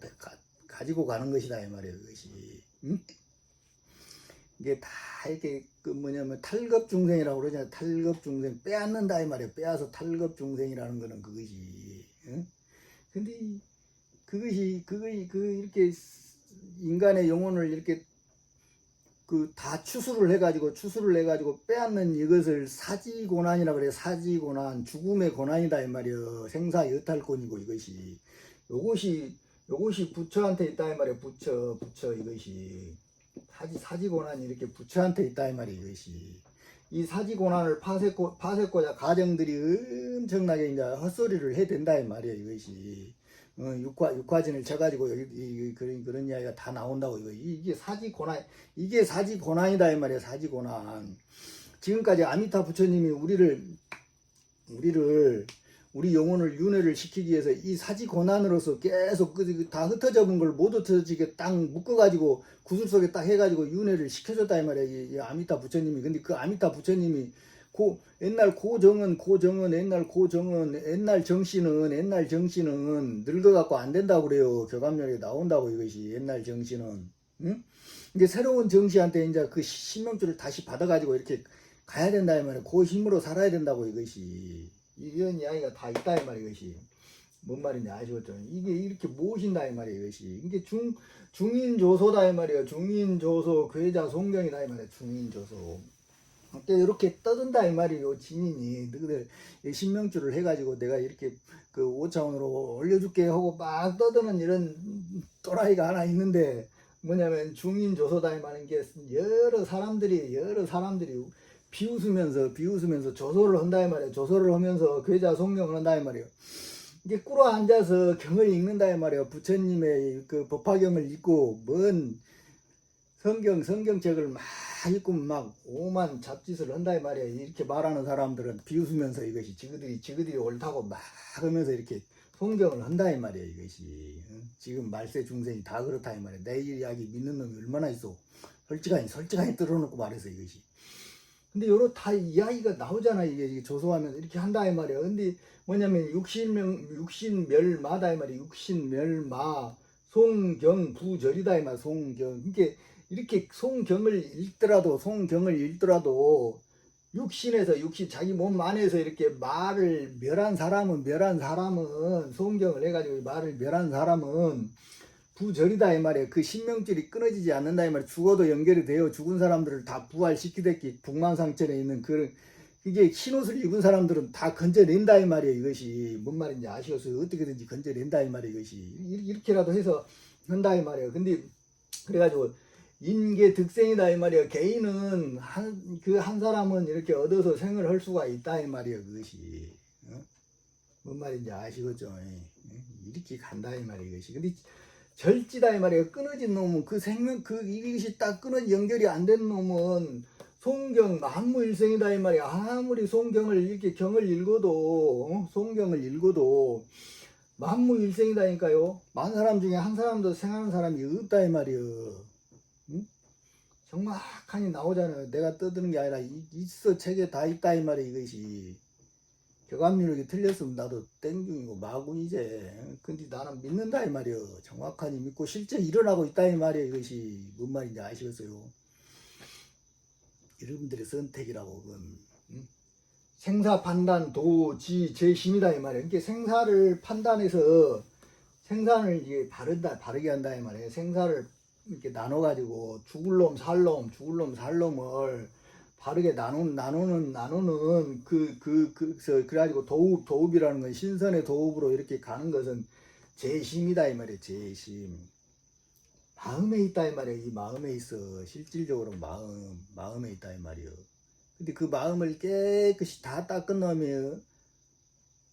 가지고 가는 것이다 이 말이에요. 그것이. 응? 이게 다 이렇게 뭐냐면 탈겁중생이라고 그러잖아요. 탈겁중생 빼앗는다 이 말이에요. 빼앗아 탈겁중생이라는 거는 그것이. 응? 근데 그것이 이렇게 인간의 영혼을 이렇게 다 추수를 해가지고 빼앗는 이것을 사지고난이라 그래요. 사지고난, 죽음의 고난이다 이 말이에요. 생사여탈권이고 이것이. 요것이 부처한테 있다 이 말이에요. 부처 이것이. 사지고난이 이렇게 부처한테 있다 이 말이에요. 이것이. 이 사지고난을 파쇄고자 가정들이 엄청나게 이제 헛소리를 해야 된다 이 말이에요. 이것이. 육화진을 쳐가지고 여기 그런 이야기가 다 나온다고. 이게 사지고난이다 이 말이에요. 사지고난. 지금까지 아미타 부처님이 우리 영혼을 윤회를 시키기 위해서 이 사지고난으로서 계속 다 흩어져 본 걸 못 흩어지게 딱 묶어가지고 구슬 속에 딱 해가지고 윤회를 시켜줬다 이 말이에요. 이 아미타 부처님이. 근데 그 아미타 부처님이 옛날 옛날 정씨는 늙어갖고 안 된다고 그래요. 교감열에 나온다고 이것이. 옛날 정씨는. 응? 이제 새로운 정씨한테 이제 그 신명줄을 다시 받아가지고 이렇게 가야 된다 이 말이에요. 그 힘으로 살아야 된다고 이것이. 이런 이야기가 다 있다 이 말이에요. 이것이. 뭔 말인지 아시겠죠? 이게 이렇게 모신다 이 말이에요. 이것이. 이게 중인조소다 이 말이에요. 중인조소 괴자 송경이다 이 말이에요. 중인조소. 이렇게 떠든다 이 말이에요. 진인이 너희들 신명줄을 해가지고 내가 이렇게 그 5차원으로 올려줄게 하고 막 떠드는 이런 또라이가 하나 있는데 뭐냐면 중인조소다 이 말인 게 여러 사람들이 비웃으면서 조소를 한다 이 말이에요. 조소를 하면서 괴자 송경을 한다 이 말이에요. 이게 꿇어 앉아서 경을 읽는다 이 말이에요. 부처님의 그 법화경을 읽고 뭔 성경책을 막 읽고 막 오만 잡짓을 한다 이 말이야. 이렇게 말하는 사람들은 비웃으면서 이것이 지그들이 옳다고 막 하면서 이렇게 성경을 한다 이 말이야. 이것이 지금 말세 중생이 다 그렇다 이 말이야. 내 이야기 믿는 놈이 얼마나 있어. 솔직하게 뚫어놓고 말해서 이것이. 근데 요런 다 이야기가 나오잖아. 이게 조소하면서 이렇게 한다 이 말이야. 근데 뭐냐면 육신멸마다 이 말이야. 육신멸마 송경 부절이다 이 말이야. 송경. 이렇게 송경을 읽더라도 육신 자기 몸 안에서 이렇게 말을 멸한 사람은 송경을 해가지고 말을 멸한 사람은 부절이다 이 말이에요. 그 신명줄이 끊어지지 않는다 이 말이에요. 죽어도 연결이 돼요. 죽은 사람들을 다 부활시키듯이 북만상천에 있는 그런 이게 흰옷을 입은 사람들은 다 건져낸다 이 말이에요. 이것이 뭔 말인지 아시겠어요? 어떻게든지 건져낸다 이 말이에요. 이것이 이렇게라도 해서 한다 이 말이에요. 근데 그래가지고 인계 득생이다 이 말이야. 개인은 한 사람은 이렇게 얻어서 생을 할 수가 있다 이 말이야. 그것이 뭔 말인지 아시겠죠? 이렇게 간다 이 말이야. 이것이 근데 절지다 이 말이야. 끊어진 놈은 이것이 딱 연결이 안 된 놈은 송경 만무일생이다 이 말이야. 아무리 송경을 이렇게 경을 읽어도 만무일생이다니까요. 만 사람 중에 한 사람도 생하는 사람이 없다 이 말이야. 정확하니 나오잖아요. 내가 떠드는 게 아니라 있어 책에 다 있다 이 말이야. 이것이 교감률이 틀렸으면 나도 땡중이고 마군이제. 근데 나는 믿는다 이 말이야. 정확하니 믿고 실제 일어나고 있다 이 말이야. 이것이 뭔 말인지 아시겠어요? 여러분들의 선택이라고. 그건 생사 판단 도지 재심이다 이 말이야. 이게 생사를 판단해서 생산을 이게 바르게 한다 이 말이에요. 생사를 이렇게 나눠가지고 죽을 놈 살 놈을 바르게 나누는 그래가지고 도읍이라는 건 신선의 도읍으로 이렇게 가는 것은 재심이다 이 말이에요. 재심. 마음에 있다 이 말이에요. 이 마음에 있어. 실질적으로 마음에 있다 이 말이에요. 근데 그 마음을 깨끗이 다 닦은 놈이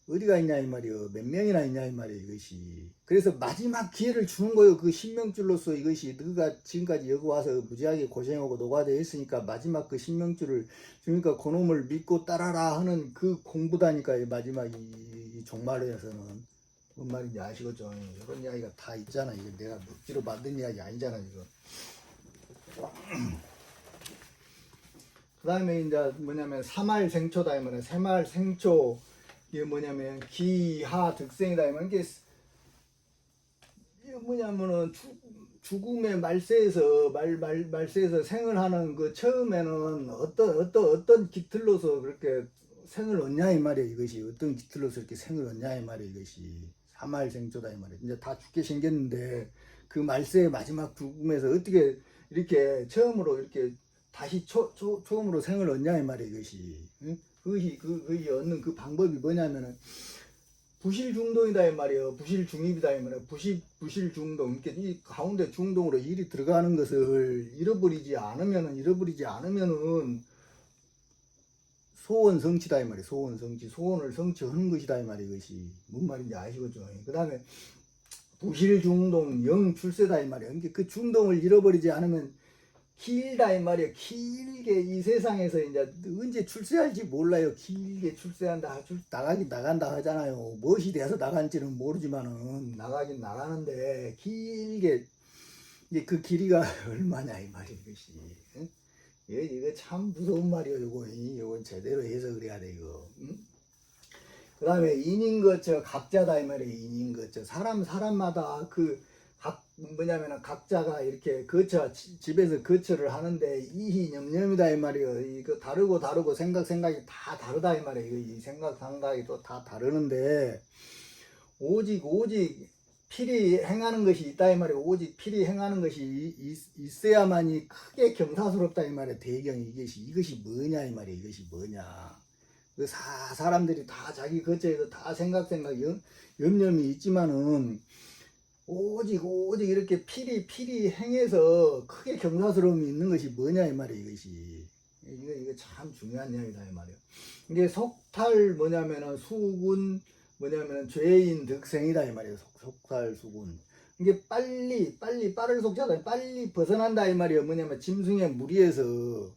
어디가 있냐 이 말이요. 몇 명이나 있냐 이 말이에요. 이것이. 그래서 마지막 기회를 주는 거예요. 그 신명줄로서 이것이 너가 지금까지 여기 와서 무지하게 고생하고 노가다 했으니까 마지막 그 신명줄을 주니까 그놈을 믿고 따라라 하는 그 공부다니까. 마지막 이 종말에서는 뭔 말인지 아시겠죠? 이런 이야기가 다 있잖아. 이게 내가 묵지로 만든 이야기 아니잖아 이거. 그 다음에 이제 뭐냐면 사말생초다 이 말이야. 사말생초. 이게 뭐냐면 기하 득생이다. 이게 뭐냐면은 죽음의 말세에서 생을 하는 그 처음에는 어떤 깃틀로서 그렇게 생을 얻냐 이 말이야. 이것이 어떤 깃틀로서 이렇게 생을 얻냐 이 말이야. 이것이 사말생초다 이 말이야. 이제 다 죽게 생겼는데 그 말세의 마지막 죽음에서 어떻게 이렇게 처음으로 이렇게 다시 처음으로 생을 얻냐 이 말이야. 이것이. 응? 그것이 얻는 그 방법이 뭐냐면은 부실중동이다 이 말이에요. 부실중입이다 이 말이에요. 부실중동. 이렇게 이 가운데 중동으로 일이 들어가는 것을 잃어버리지 않으면은 소원성취다 이 말이에요. 소원을 성취하는 것이다 이 말이에요. 이것이 뭔 말인지 아시겠죠? 그 다음에 부실중동 영출세다 이 말이에요. 그러니까 그 중동을 잃어버리지 않으면 길다 이 말이에요. 길게 이 세상에서 이제 언제 출세할지 몰라요. 길게 출세한다, 나간다 하잖아요. 무엇이 돼서 나간지는 모르지만은 나가긴 나가는데 길게 이제 그 길이가 얼마냐 이 말이에요. 이것이. 응? 이거 참 무서운 말이에요. 이건 제대로 해석을 해야 돼 이거. 응? 그 다음에 인인거처 각자다 이 말이에요. 인인거처 사람마다 뭐냐면 각자가 이렇게 집에서 거처를 하는데 이희념념이다 이 말이에요. 이거 다르고 생각이 다 다르다 이 말이에요. 이 생각이 또 다 다르는데 오직 필히 행하는 것이 있다 이 말이에요. 오직 필히 행하는 것이 있어야만이 크게 경사스럽다 이 말이에요. 대경이 이것이 뭐냐 이 말이에요. 이것이 뭐냐. 그 사람들이 다 자기 거처에서 다 생각 염려이 있지만은 오직 이렇게 필히 행해서 크게 경사스러움이 있는 것이 뭐냐 이 말이에요. 이거 참 중요한 이야기다 이 말이에요. 이게 속탈 뭐냐면은 수군 뭐냐면은 죄인 득생이다 이 말이에요. 속탈 수군. 이게 빨리 빠를 속자다. 빨리 벗어난다 이 말이에요. 뭐냐면 짐승의 무리에서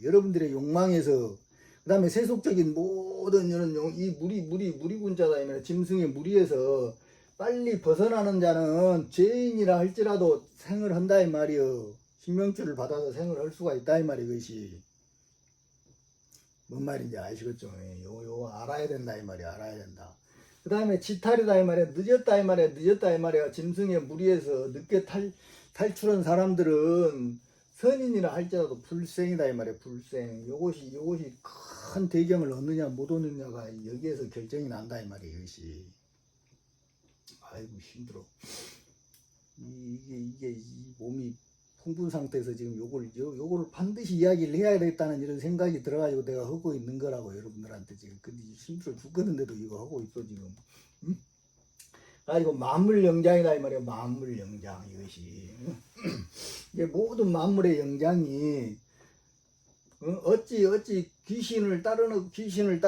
여러분들의 욕망에서 그다음에 세속적인 모든 이런 이 무리군자다 이 말이에요. 짐승의 무리에서 빨리 벗어나는 자는 죄인이라 할지라도 생을 한다 이 말이요. 신명줄을 받아서 생을 할 수가 있다 이 말이에요. 이것이 뭔 말인지 아시겠죠? 요 알아야 된다 이 말이야. 알아야 된다. 그 다음에 지탈이다 이 말이야. 늦었다 이 말이야. 짐승의 무리에서 늦게 탈출한 사람들은 선인이라 할지라도 불생이다 이 말이야. 불생. 요것이 큰 대경을 얻느냐 못 얻느냐가 여기에서 결정이 난다 이 말이야. 이것이. 아이고 힘들어. 이게 이 몸이 흥분 상태에서 지금 요거를 반드시 이야기를 해야 되겠다는 이런 생각이 들어가지고 내가 하고 있는 거라고 여러분들한테 지금. 근데 힘들어 죽겠는데도 이거 하고 있어 지금. 응? 가지고 만물영장이다 이 말이야. 만물영장 이것이. 이게 모든 만물의 영장이 어찌 귀신을 따르고 귀를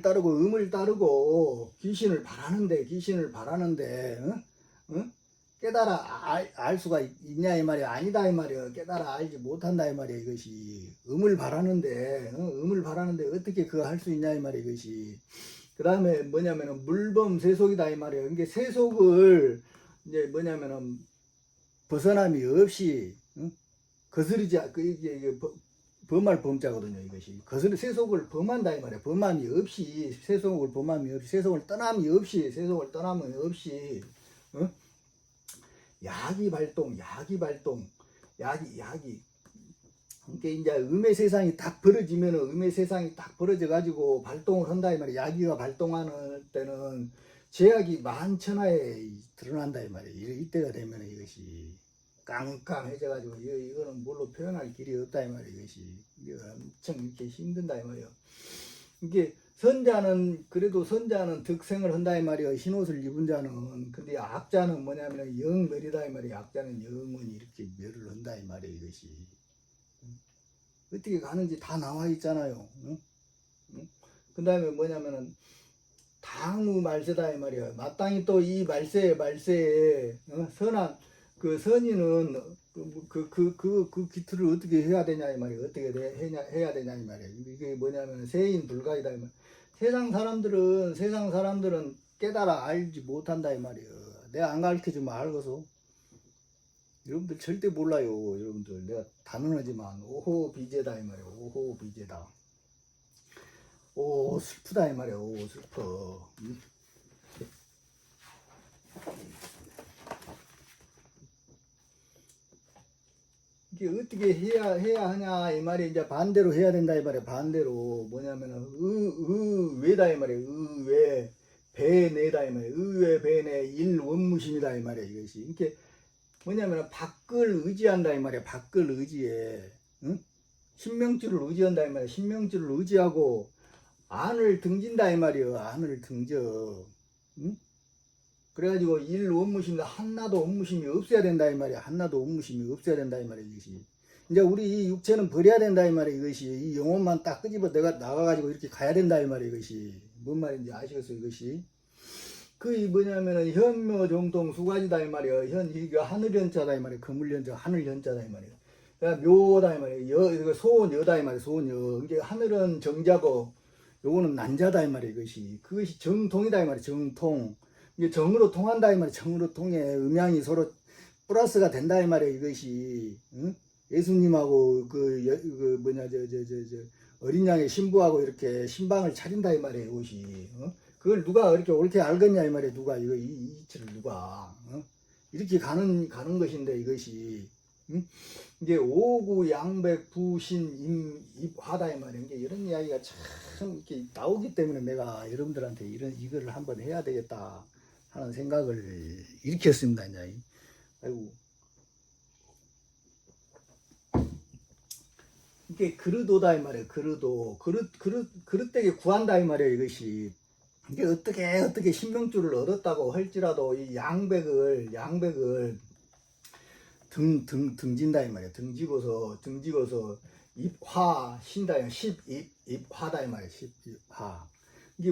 따르고 음을 따르고 귀신을 바라는데 깨달아 알 수가 있냐 이 말이야. 아니다 이 말이야. 깨달아 알지 못한다 이 말이야. 이것이 음을 바라는데 어떻게 그거 할 수 있냐 이 말이야. 이것이. 그 다음에 뭐냐면은 물범 세속이다 이 말이야. 이게 세속을 이제 뭐냐면은 벗어남이 없이 거스르지 이게 범할 범자거든요. 이것이 세속을 범한다 이 말이야. 범함이 없이 세속을 떠남이 없이 야기 발동 이게 이제 음의 세상이 딱 벌어져 가지고 발동을 한다 이 말이야. 야기가 발동하는 때는 제약이 만천하에 드러난다 이 말이야. 이때가 되면 이것이 깜깜해져 가지고 이거는 뭘로 표현할 길이 없다 이 말이야. 이것이 엄청 이렇게 힘든다 이 말이야. 이게 선자는 득생을 한다 이 말이야. 흰옷을 입은 자는. 근데 악자는 뭐냐면 영멸이다 이 말이야. 악자는 영원히 이렇게 멸을 한다 이 말이야. 이것이 어떻게 가는지 다 나와 있잖아요. 그 다음에 뭐냐면은 당무 말세다 이 말이야. 마땅히 또 이 말세에 선한 그 선인은 그 기틀을 어떻게 해야 되냐 이 말이야. 해야 되냐 이 말이야. 이게 뭐냐면 세인 불가이다 이 말이야. 세상 사람들은 깨달아 알지 못한다 이 말이야. 내가 안 가르쳐주면 알고서. 여러분들 절대 몰라요. 여러분들 내가 단언하지만 오호 비제다 이 말이야. 오호 비제다. 오 슬프다 이 말이야. 오 슬퍼. 이게 어떻게 해야 하냐 이 말이. 이제 반대로 해야 된다 이 말이야. 반대로 뭐냐면은 의외다 이 말이야. 의외 배내다 이 말이야. 의외 배내 일원무심이다 이 말이야. 이것이 이렇게 뭐냐면 밖을 의지한다 이 말이야. 밖을 의지해. 신명줄을 의지한다 이 말이야. 신명줄을 의지하고 안을 등진다 이 말이야. 안을 등져. 그래가지고 일원무심이다. 한나도 원무심이 없어야 된다 이 말이야. 한나도 원무심이 없어야 된다 이 말이야. 이것이 이제 우리 이 육체는 버려야 된다 이 말이야. 이것이 이 영혼만 딱 끄집어 내가 나가가지고 이렇게 가야 된다 이 말이야. 이것이 뭔 말인지 아시겠어요? 이것이 그 뭐냐면은 현묘 정통 수 가지다 이 말이야. 이거 하늘연자다 이 말이야. 그물연자 하늘연자다 이 말이야. 그러니까 묘다 이 말이야. 소원 여다 이 말이야. 소원 여. 이게 하늘은 정자고 요거는 난자다 이 말이야. 그것이 정통이다 이 말이야. 정통. 이게 정으로 통한다 이 말이야. 정으로 통해 음양이 서로 플러스가 된다 이 말이야. 이것이 예수님하고 어린 양의 신부하고 이렇게 신방을 차린다 이 말이야. 이것이 그걸 누가 이렇게 옳게 알겠냐 이 말이야. 누가 이 이치를 누가 이렇게 가는 것인데 이것이 이게 오구 양백 부신 입화다 이 말이야. 이게 이런 이야기가 참 이렇게 나오기 때문에 내가 여러분들한테 이거를 한번 해야 되겠다. 하는 생각을 일으켰습니다. 이제. 아이고. 이게 그릇도다 이 말이에요. 그릇도 그릇되게 구한다 이 말이에요. 이것이 이게 어떻게 신명줄을 얻었다고 할지라도 이 양백을 등진다 이 말이에요. 등지고서 입화 신다 입화다 이 말이에요. 입화 이게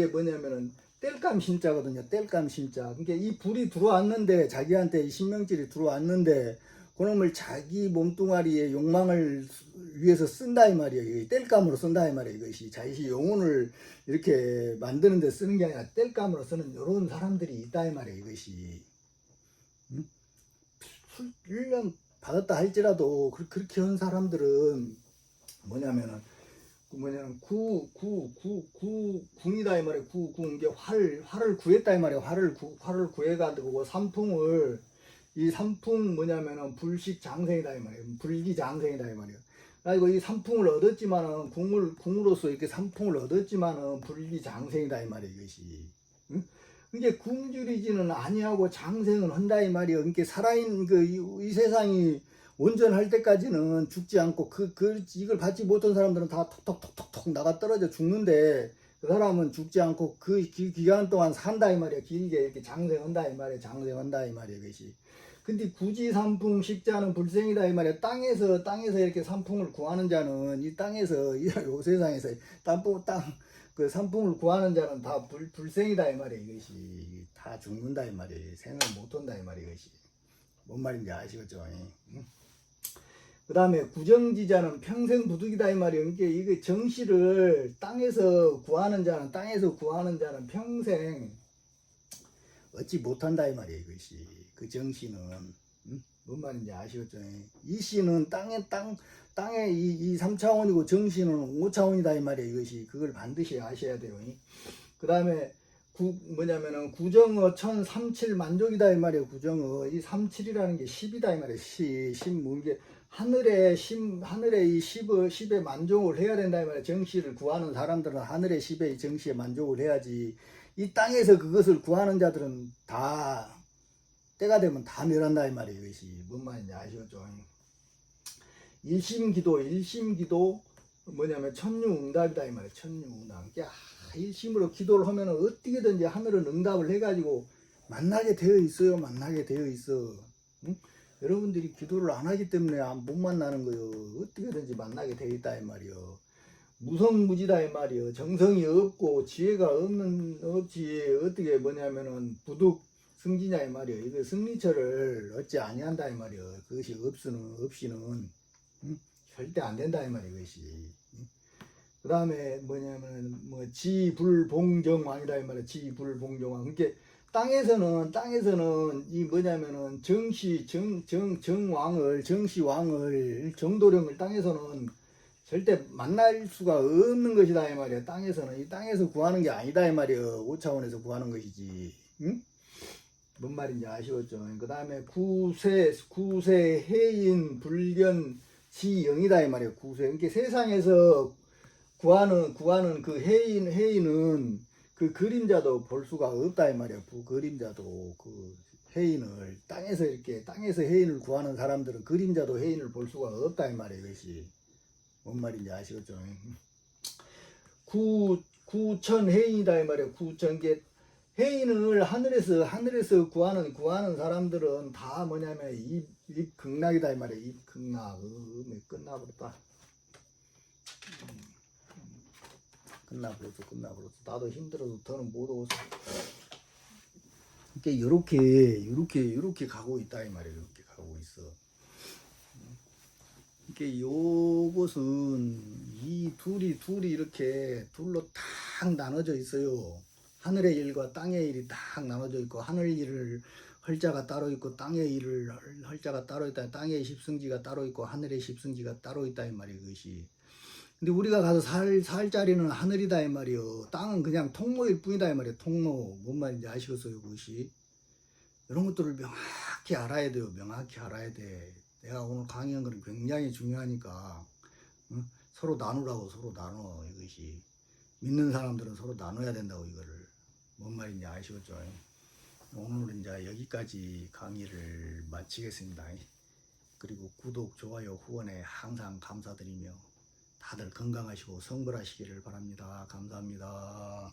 뭐냐면은 뗄감 신자거든요. 뗄감 신자. 그러니까 이 불이 들어왔는데 자기한테 이 신명질이 들어왔는데 그놈을 자기 몸뚱아리의 욕망을 위해서 쓴다 이 말이에요. 뗄감으로 쓴다 이 말이에요. 이것이 자기 영혼을 이렇게 만드는 데 쓰는 게 아니라 뗄감으로 쓰는 이런 사람들이 있다 이 말이에요. 이것이 훈련 받았다 할지라도 그렇게 한 사람들은 뭐냐면은 궁이다 이 말이에요. 이게 활을 구했다 이 말이에요. 활을 구해가지고 이 삼풍 뭐냐면은 불식장생이다 이 말이에요. 불기장생이다 이 말이에요. 그리고 이 삼풍을 얻었지만은 궁으로서 이렇게 삼풍을 얻었지만은 불기장생이다 이 말이에요. 이것이. 응? 이게 굶주리지는 아니하고 장생은 한다 이 말이에요. 그러니까 살아있는 이 세상이 온전할 때까지는 죽지 않고 이걸 받지 못한 사람들은 다 톡톡톡톡 나가 떨어져 죽는데 그 사람은 죽지 않고 그 기간 동안 산다 이 말이에요. 길게 이렇게 장생한다 이 말이에요. 장생한다 이 말이에요. 그것이. 근데 굳이 삼풍 식자는 불생이다 이 말이에요. 땅에서 이렇게 삼풍을 구하는 자는 이 땅에서 요 세상에서 그 삼풍을 구하는 자는 다 불생이다 이 말이에요. 이것이 다 죽는다 이 말이에요. 생을 못 한다 이 말이에요. 이것이 뭔 말인지 아시겠죠? 응? 그 다음에 구정지자는 평생 부득이다 이 말이에요. 그러니까 이게 정시를 땅에서 구하는 자는 평생 얻지 못한다 이 말이에요. 이것이 그 정시는 뭔 말인지 아시겠죠? 이 시는 땅에 이 3차원이고 정시는 5차원이다 이 말이에요. 이것이 그걸 반드시 아셔야 돼요. 그 다음에 뭐냐면은 구정어 1037 만족이다 이 말이에요. 구정어 이 37이라는 게 10이다 이 말이에요. 10 물게 하늘의 이 10에 만족을 해야 된다 이 말이에요. 정시를 구하는 사람들은 하늘의 10의 정시에 만족을 해야지. 이 땅에서 그것을 구하는 자들은 다 때가 되면 다 멸한다 이 말이에요. 이것이 뭔 말인지 아시겠죠? 일심기도 뭐냐면 천유응답이다 이 말이에요. 천유응답. 일심으로 기도를 하면 어떻게든지 하늘은 응답을 해가지고 만나게 되어 있어요. 응? 여러분들이 기도를 안 하기 때문에 못 만나는 거예요. 어떻게든지 만나게 되어 있다 이 말이에요. 무성무지다 이 말이에요. 정성이 없고 지혜가 없지 어떻게 뭐냐면은 부득 승지냐 이 말이에요. 이거 승리처를 얻지 아니한다 이 말이에요. 그것이 없이는 절대 안 된다 이 말이에요. 이것이. 그 다음에 뭐냐면 지불봉정왕이다 이 말이에요. 지불봉정왕. 그러니까 땅에서는 이 뭐냐면은 정시왕을 정도령을 땅에서는 절대 만날 수가 없는 것이다 이 말이에요. 땅에서는 이 땅에서 구하는 게 아니다 이 말이에요. 5차원에서 구하는 것이지. 응? 뭔 말인지 아시겠죠? 그 다음에 구세 해인 불견 지영이다 이 말이에요. 구세. 그러니까 세상에서 구하는 그 해인은 그 그림자도 볼 수가 없다 이 말이에요. 그림자도 그 해인을 땅에서 해인을 구하는 사람들은 그림자도 해인을 볼 수가 없다 이 말이에요. 이것이 뭔 말인지 아시겠죠? 구천 해인이다 이 말이에요. 구천 개 해인을 하늘에서 구하는 사람들은 다 뭐냐면 입극락이다 이 말이에요. 입극락. 끝나버렸다. 끝나버렸어. 나도 힘들어서 더는 못 오고. 이렇게 가고 있다 이 말이에요. 이렇게 가고 있어. 이게 요것은 이 둘이 이렇게 둘로 딱 나눠져 있어요. 하늘의 일과 땅의 일이 딱 나눠져 있고 하늘 일을 할 자가 따로 있고 땅의 일을 할 자가 따로 있다. 땅의 십승지가 따로 있고 하늘의 십승지가 따로 있다 이 말이에요. 그것이. 근데 우리가 가서 살 자리는 하늘이다 이 말이에요. 땅은 그냥 통로일 뿐이다 이 말이에요. 통로. 뭔 말인지 아시겠어요? 그것이. 이런 것들을 명확히 알아야 돼요. 명확히 알아야 돼. 내가 오늘 강의한 건 굉장히 중요하니까 서로 나누라고. 서로 나눠. 이것이 믿는 사람들은 서로 나눠야 된다고. 이거를 뭔 말인지 아시겠죠? 오늘은 이제 여기까지 강의를 마치겠습니다. 그리고 구독, 좋아요, 후원에 항상 감사드리며 다들 건강하시고 성불하시기를 바랍니다. 감사합니다.